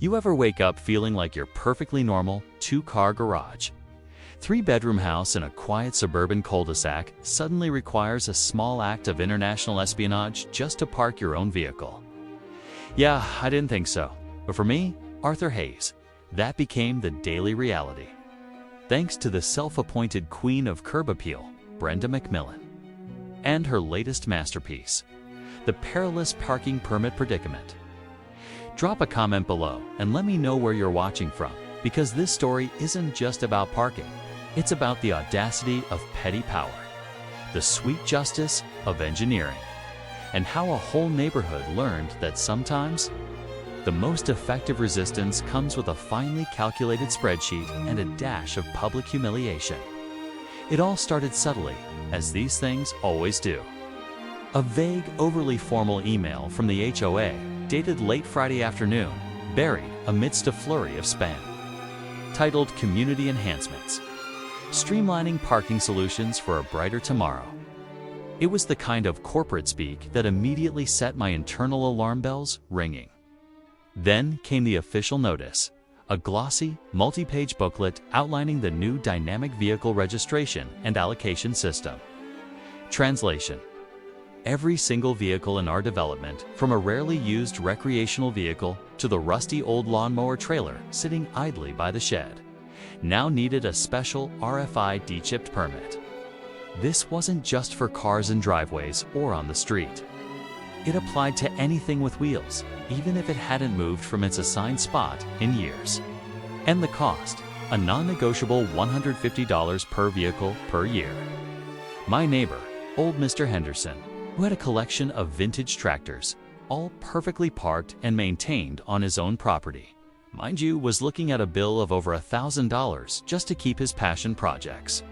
You ever wake up feeling like your perfectly normal two-car garage? Three-bedroom house in a quiet suburban cul-de-sac suddenly requires a small act of international espionage just to park your own vehicle. Yeah, I didn't think so. But for me, Arthur Hayes, that became the daily reality. Thanks to the self-appointed queen of curb appeal, Brenda McMillan, and her latest masterpiece, the perilous parking permit predicament. Drop a comment below and let me know where you're watching from, because this story isn't just about parking. It's about the audacity of petty power, the sweet justice of engineering, and how a whole neighborhood learned that sometimes the most effective resistance comes with a finely calculated spreadsheet and a dash of public humiliation. It all started subtly, as these things always do. A vague, overly formal email from the HOA, dated late Friday afternoon, buried amidst a flurry of spam. Titled Community Enhancements: Streamlining Parking Solutions for a Brighter Tomorrow. It was the kind of corporate speak that immediately set my internal alarm bells ringing. Then came the official notice, a glossy, multi-page booklet outlining the new dynamic vehicle registration and allocation system. Translation: every single vehicle in our development, from a rarely used recreational vehicle to the rusty old lawnmower trailer sitting idly by the shed, now needed a special RFID chipped permit. This wasn't just for cars in driveways or on the street. It applied to anything with wheels, even if it hadn't moved from its assigned spot in years. And the cost, a non-negotiable $150 per vehicle per year. My neighbor, old Mr. Henderson, who had a collection of vintage tractors, all perfectly parked and maintained on his own property, mind you, was looking at a bill of over $1,000 just to keep his passion projects.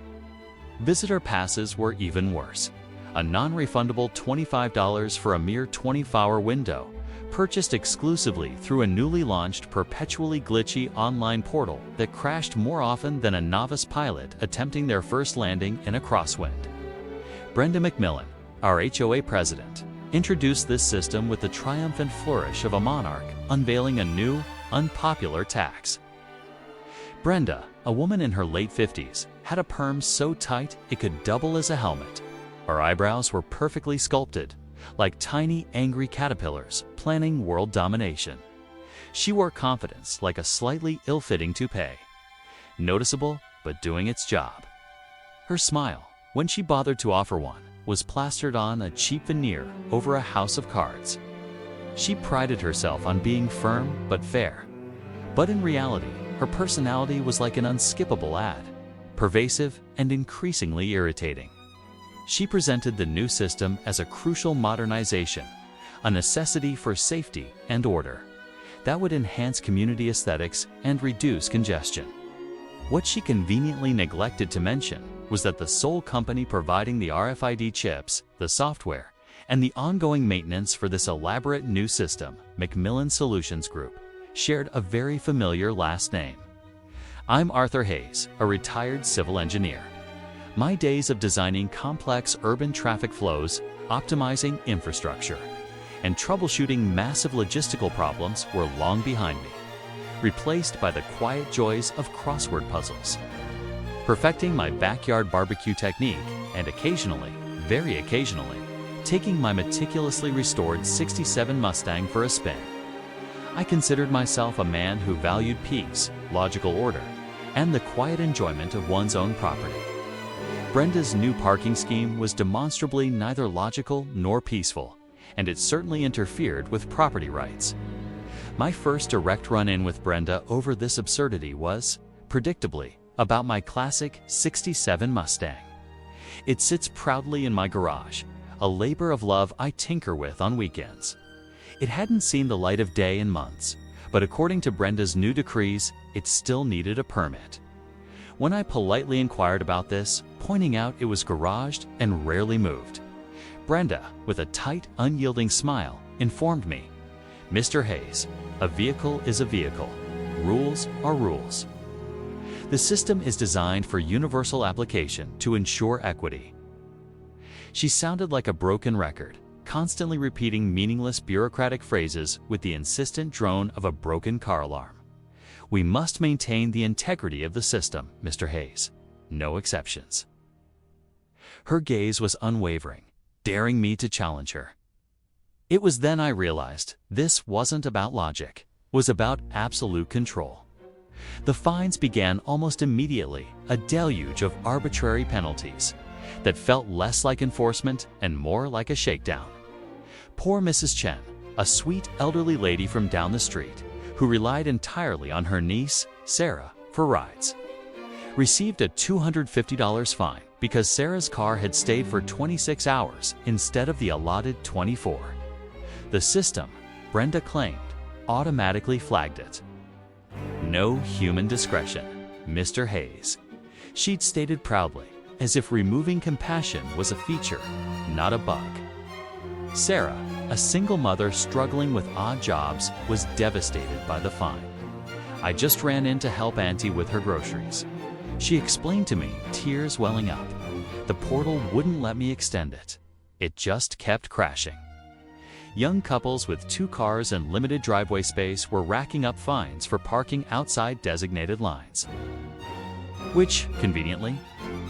Visitor passes were even worse. A non-refundable $25 for a mere 24-hour window, purchased exclusively through a newly launched, perpetually glitchy online portal that crashed more often than a novice pilot attempting their first landing in a crosswind. Brenda McMillan, our HOA president, introduced this system with the triumphant flourish of a monarch unveiling a new, unpopular tax. Brenda, a woman in her late 50s, had a perm so tight it could double as a helmet. Her eyebrows were perfectly sculpted, like tiny, angry caterpillars planning world domination. She wore confidence like a slightly ill-fitting toupee, noticeable but doing its job. Her smile, when she bothered to offer one, was plastered on a cheap veneer over a house of cards. She prided herself on being firm but fair. But in reality, her personality was like an unskippable ad, pervasive and increasingly irritating. She presented the new system as a crucial modernization, a necessity for safety and order, that would enhance community aesthetics and reduce congestion. What she conveniently neglected to mention was that the sole company providing the RFID chips, the software, and the ongoing maintenance for this elaborate new system, McMillan Solutions Group, shared a very familiar last name. I'm Arthur Hayes, a retired civil engineer. My days of designing complex urban traffic flows, optimizing infrastructure, and troubleshooting massive logistical problems were long behind me, replaced by the quiet joys of crossword puzzles. Perfecting my backyard barbecue technique, and occasionally, very occasionally, taking my meticulously restored '67 Mustang for a spin. I considered myself a man who valued peace, logical order, and the quiet enjoyment of one's own property. Brenda's new parking scheme was demonstrably neither logical nor peaceful, and it certainly interfered with property rights. My first direct run-in with Brenda over this absurdity was, predictably, about my classic '67 Mustang. It sits proudly in my garage, a labor of love I tinker with on weekends. It hadn't seen the light of day in months, but according to Brenda's new decrees, it still needed a permit. When I politely inquired about this, pointing out it was garaged and rarely moved, Brenda, with a tight, unyielding smile, informed me, "Mr. Hayes, a vehicle is a vehicle. Rules are rules." The system is designed for universal application to ensure equity. She sounded like a broken record, constantly repeating meaningless bureaucratic phrases with the insistent drone of a broken car alarm. "We must maintain the integrity of the system, Mr. Hayes. No exceptions." Her gaze was unwavering, daring me to challenge her. It was then I realized this wasn't about logic, it was about absolute control. The fines began almost immediately, a deluge of arbitrary penalties that felt less like enforcement and more like a shakedown. Poor Mrs. Chen, a sweet elderly lady from down the street, who relied entirely on her niece, Sarah, for rides, received a $250 fine because Sarah's car had stayed for 26 hours instead of the allotted 24. The system, Brenda claimed, automatically flagged it. "No human discretion, Mr. Hayes," she'd stated proudly, as if removing compassion was a feature, not a bug. Sarah, a single mother struggling with odd jobs, was devastated by the fine. "I just ran in to help Auntie with her groceries," she explained to me, tears welling up. "The portal wouldn't let me extend it. It just kept crashing." Young couples with 2 cars and limited driveway space were racking up fines for parking outside designated lines, which, conveniently,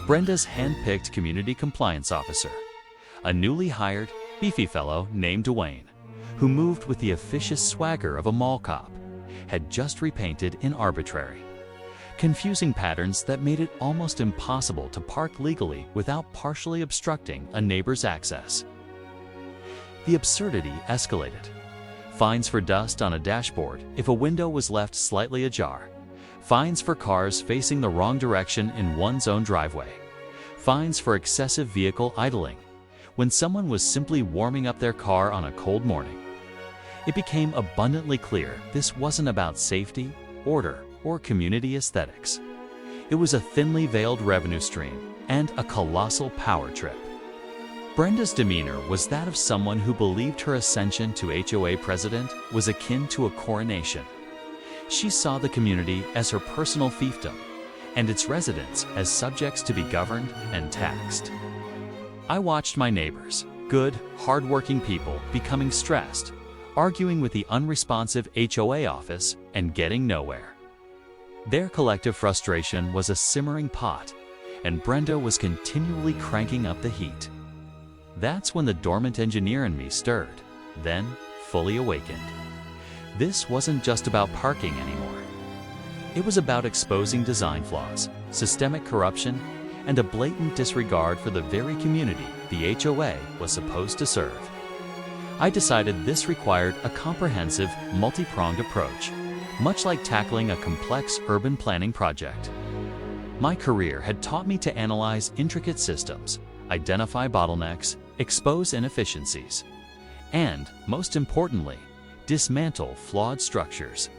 Brenda's hand-picked community compliance officer, a newly hired, beefy fellow named Dwayne, who moved with the officious swagger of a mall cop, had just repainted in arbitrary, confusing patterns that made it almost impossible to park legally without partially obstructing a neighbor's access. The absurdity escalated. Fines for dust on a dashboard if a window was left slightly ajar. Fines for cars facing the wrong direction in one's own driveway. Fines for excessive vehicle idling when someone was simply warming up their car on a cold morning. It became abundantly clear this wasn't about safety, order, or community aesthetics. It was a thinly veiled revenue stream and a colossal power trip. Brenda's demeanor was that of someone who believed her ascension to HOA president was akin to a coronation. She saw the community as her personal fiefdom, and its residents as subjects to be governed and taxed. I watched my neighbors, good, hard-working people, becoming stressed, arguing with the unresponsive HOA office and getting nowhere. Their collective frustration was a simmering pot, and Brenda was continually cranking up the heat. That's when the dormant engineer in me stirred, then fully awakened. This wasn't just about parking anymore. It was about exposing design flaws, systemic corruption, and a blatant disregard for the very community the HOA was supposed to serve. I decided this required a comprehensive, multi-pronged approach, much like tackling a complex urban planning project. My career had taught me to analyze intricate systems, identify bottlenecks, expose inefficiencies, and, most importantly, dismantle flawed structures.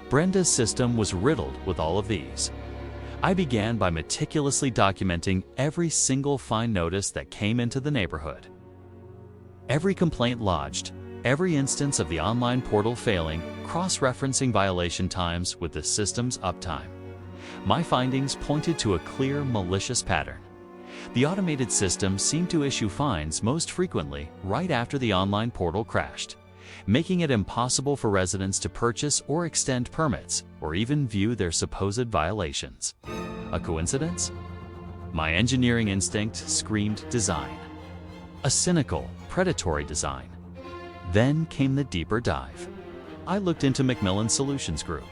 Brenda's system was riddled with all of these. I began by meticulously documenting every single fine notice that came into the neighborhood. Every complaint lodged, every instance of the online portal failing, cross-referencing violation times with the system's uptime. My findings pointed to a clear, malicious pattern. The automated system seemed to issue fines most frequently right after the online portal crashed, making it impossible for residents to purchase or extend permits or even view their supposed violations. A coincidence? My engineering instinct screamed design. A cynical, predatory design. Then came the deeper dive. I looked into McMillan Solutions Group.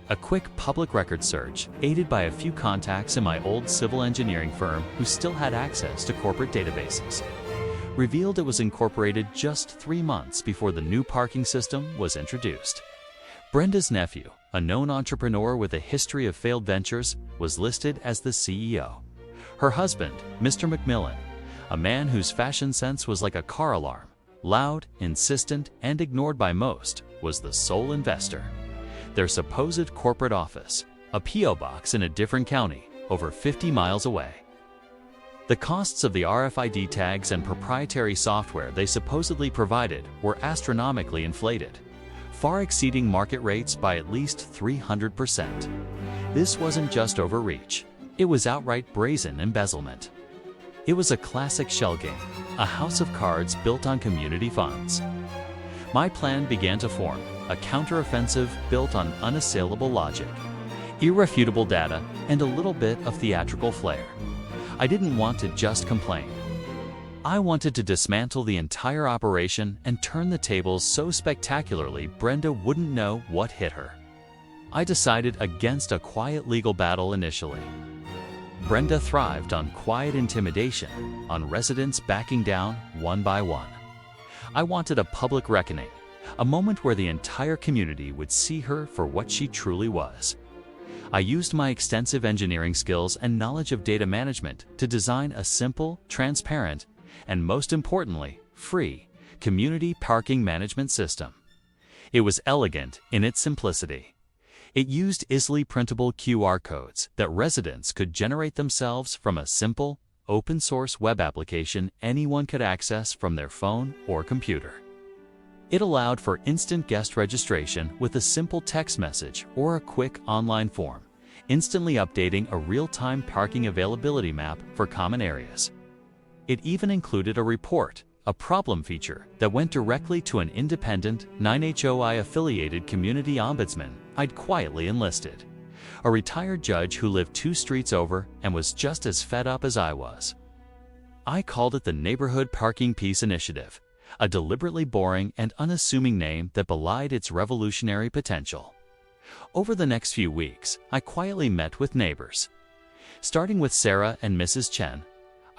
A quick public record search, aided by a few contacts in my old civil engineering firm who still had access to corporate databases, revealed it was incorporated just 3 months before the new parking system was introduced. Brenda's nephew, a known entrepreneur with a history of failed ventures, was listed as the CEO. Her husband, Mr. McMillan, a man whose fashion sense was like a car alarm, loud, insistent, and ignored by most, was the sole investor. Their supposed corporate office, a P.O. box in a different county, over 50 miles away. The costs of the RFID tags and proprietary software they supposedly provided were astronomically inflated, far exceeding market rates by at least 300%. This wasn't just overreach, it was outright brazen embezzlement. It was a classic shell game, a house of cards built on community funds. My plan began to form, a counteroffensive built on unassailable logic, irrefutable data, and a little bit of theatrical flair. I didn't want to just complain. I wanted to dismantle the entire operation and turn the tables so spectacularly Brenda wouldn't know what hit her. I decided against a quiet legal battle initially. Brenda thrived on quiet intimidation, on residents backing down one by one. I wanted a public reckoning, a moment where the entire community would see her for what she truly was. I used my extensive engineering skills and knowledge of data management to design a simple, transparent, and most importantly, free community parking management system. It was elegant in its simplicity. It used easily printable QR codes that residents could generate themselves from a simple, open-source web application anyone could access from their phone or computer. It allowed for instant guest registration with a simple text message or a quick online form, instantly updating a real-time parking availability map for common areas. It even included a report, a problem feature that went directly to an independent, 9HOI-affiliated community ombudsman I'd quietly enlisted, a retired judge who lived 2 streets over and was just as fed up as I was. I called it the Neighborhood Parking Peace Initiative, a deliberately boring and unassuming name that belied its revolutionary potential. Over the next few weeks, I quietly met with neighbors. Starting with Sarah and Mrs. Chen,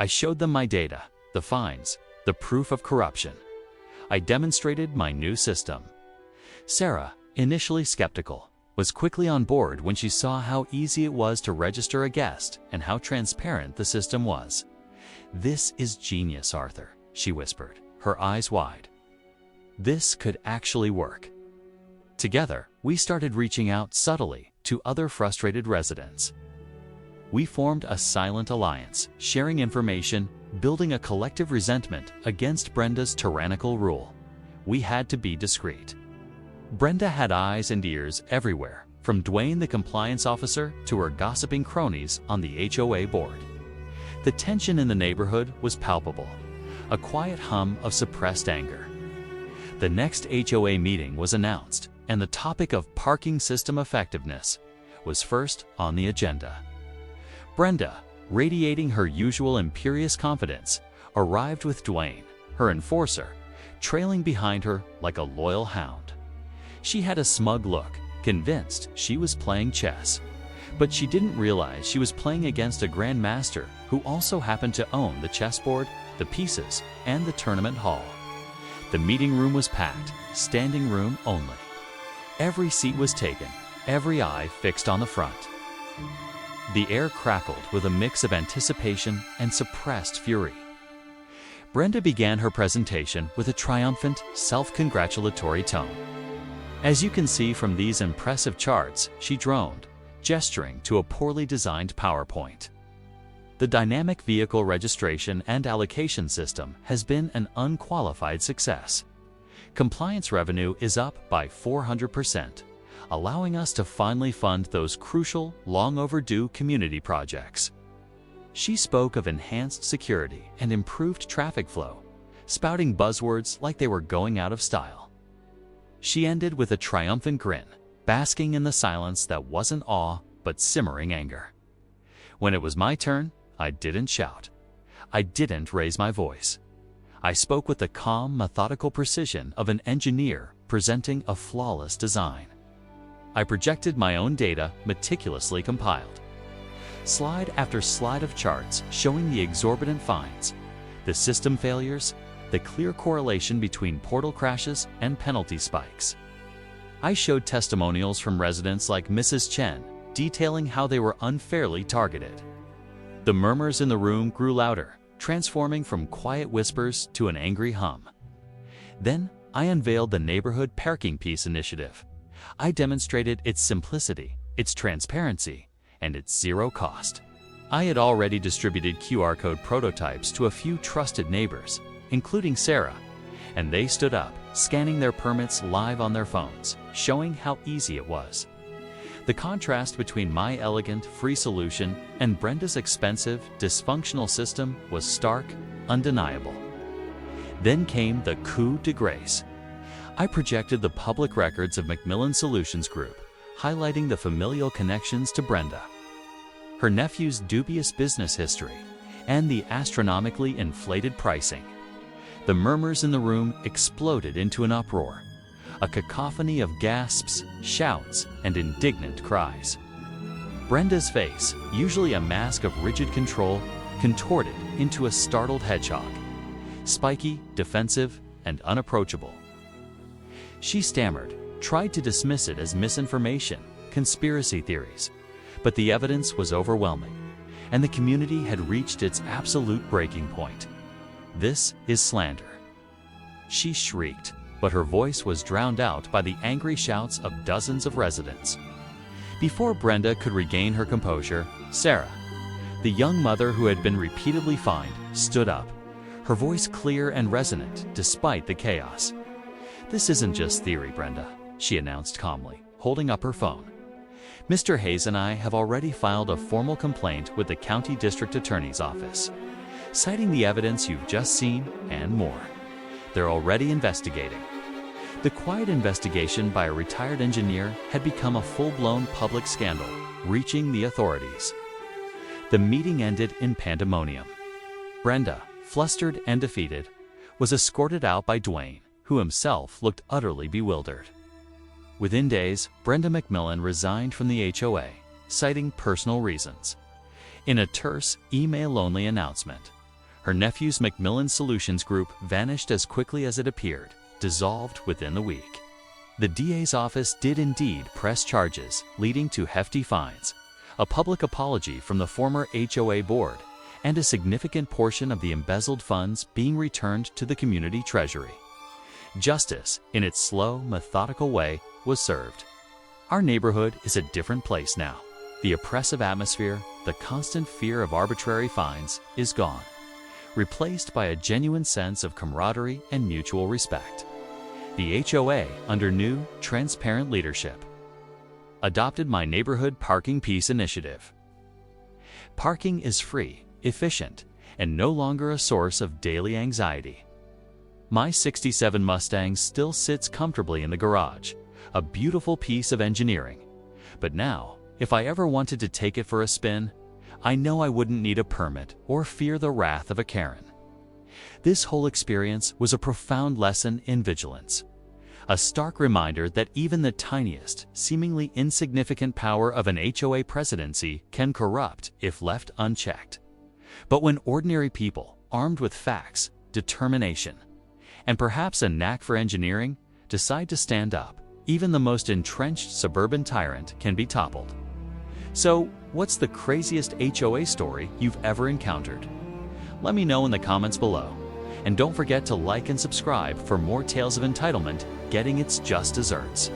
I showed them my data, the fines, the proof of corruption. I demonstrated my new system. Sarah, initially skeptical, was quickly on board when she saw how easy it was to register a guest and how transparent the system was. "This is genius, Arthur," she whispered, her eyes wide. This could actually work. Together, we started reaching out subtly to other frustrated residents. We formed a silent alliance, sharing information, building a collective resentment against Brenda's tyrannical rule. We had to be discreet. Brenda had eyes and ears everywhere, from Dwayne the compliance officer to her gossiping cronies on the HOA board. The tension in the neighborhood was palpable, a quiet hum of suppressed anger. The next HOA meeting was announced, and the topic of parking system effectiveness was first on the agenda. Brenda, radiating her usual imperious confidence, arrived with Dwayne, her enforcer, trailing behind her like a loyal hound. She had a smug look, convinced she was playing chess. But she didn't realize she was playing against a grandmaster who also happened to own the chessboard, the pieces, and the tournament hall. The meeting room was packed, standing room only. Every seat was taken, every eye fixed on the front. The air crackled with a mix of anticipation and suppressed fury. Brenda began her presentation with a triumphant, self-congratulatory tone. As you can see from these impressive charts, she droned, gesturing to a poorly designed PowerPoint. The dynamic vehicle registration and allocation system has been an unqualified success. Compliance revenue is up by 400%, allowing us to finally fund those crucial, long overdue community projects. She spoke of enhanced security and improved traffic flow, spouting buzzwords like they were going out of style. She ended with a triumphant grin, basking in the silence that wasn't awe but simmering anger. When it was my turn, I didn't shout. I didn't raise my voice. I spoke with the calm, methodical precision of an engineer presenting a flawless design. I projected my own data, meticulously compiled. Slide after slide of charts showing the exorbitant fines, the system failures, the clear correlation between portal crashes and penalty spikes. I showed testimonials from residents like Mrs. Chen, detailing how they were unfairly targeted. The murmurs in the room grew louder, transforming from quiet whispers to an angry hum. Then I unveiled the Neighborhood Parking Peace Initiative. I demonstrated its simplicity, its transparency, and its zero cost. I had already distributed QR code prototypes to a few trusted neighbors, including Sarah, and they stood up, scanning their permits live on their phones, showing how easy it was. The contrast between my elegant, free solution and Brenda's expensive, dysfunctional system was stark, undeniable. Then came the coup de grace. I projected the public records of McMillan Solutions Group, highlighting the familial connections to Brenda, her nephew's dubious business history, and the astronomically inflated pricing. The murmurs in the room exploded into an uproar, a cacophony of gasps, shouts, and indignant cries. Brenda's face, usually a mask of rigid control, contorted into a startled hedgehog, spiky, defensive, and unapproachable. She stammered, tried to dismiss it as misinformation, conspiracy theories, but the evidence was overwhelming, and the community had reached its absolute breaking point. This is slander. She shrieked, but her voice was drowned out by the angry shouts of dozens of residents. Before Brenda could regain her composure, Sarah, the young mother who had been repeatedly fined, stood up, her voice clear and resonant despite the chaos. "This isn't just theory, Brenda," she announced calmly, holding up her phone. "Mr. Hayes and I have already filed a formal complaint with the County District Attorney's Office, citing the evidence you've just seen and more. They're already investigating." The quiet investigation by a retired engineer had become a full-blown public scandal, reaching the authorities. The meeting ended in pandemonium. Brenda, flustered and defeated, was escorted out by Dwayne, who himself looked utterly bewildered. Within days, Brenda McMillan resigned from the HOA, citing personal reasons. In a terse, email-only announcement, her nephew's McMillan Solutions Group vanished as quickly as it appeared, dissolved within the week. The DA's office did indeed press charges, leading to hefty fines, a public apology from the former HOA board, and a significant portion of the embezzled funds being returned to the community treasury. Justice, in its slow, methodical way, was served. Our neighborhood is a different place now. The oppressive atmosphere, the constant fear of arbitrary fines, is gone, replaced by a genuine sense of camaraderie and mutual respect. The HOA, under new, transparent leadership, adopted my Neighborhood Parking Peace initiative. Parking is free, efficient, and no longer a source of daily anxiety. My '67 Mustang still sits comfortably in the garage, a beautiful piece of engineering. But now, if I ever wanted to take it for a spin, I know I wouldn't need a permit or fear the wrath of a Karen. This whole experience was a profound lesson in vigilance, a stark reminder that even the tiniest, seemingly insignificant power of an HOA presidency can corrupt if left unchecked. But when ordinary people, armed with facts, determination, and perhaps a knack for engineering, decide to stand up, even the most entrenched suburban tyrant can be toppled. So, what's the craziest HOA story you've ever encountered? Let me know in the comments below. And don't forget to like and subscribe for more tales of entitlement getting its just desserts.